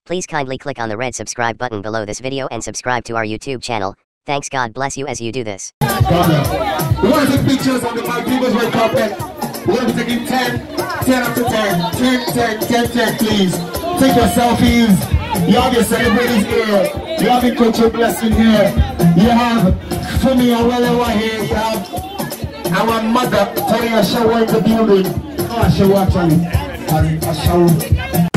Please kindly click on the red subscribe button below this video and subscribe to our YouTube channel. Thanks, God bless you as you do this. We want to take pictures on the Maldives red carpet. We're going to be taking 10 after 10, please. Take your selfies. You have your celebrities here. You have your cultural blessing here. You have Fumi Awelewa here. You have our mother, Tori Ashawa in the building. Oh, Ashawa actually. Ashawa.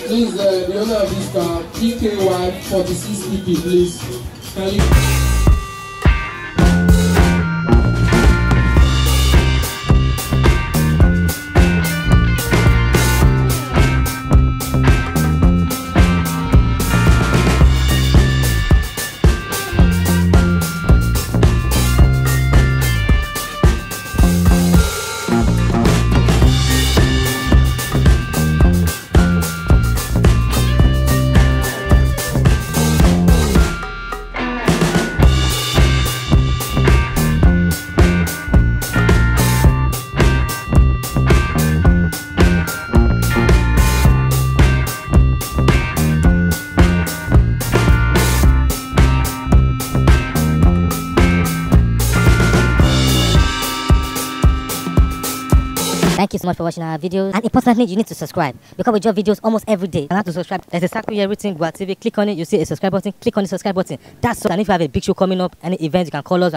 Please, the owner of this car, PKY 46 EP, please. Can you Thank you so much for watching our videos, and importantly, you need to subscribe because we drop videos almost every day. You have to subscribe. There's a circle here, everything Gua TV. Click on it, you see a subscribe button. Click on the subscribe button. That's all. And if you have a big show coming up, any event, you can call us.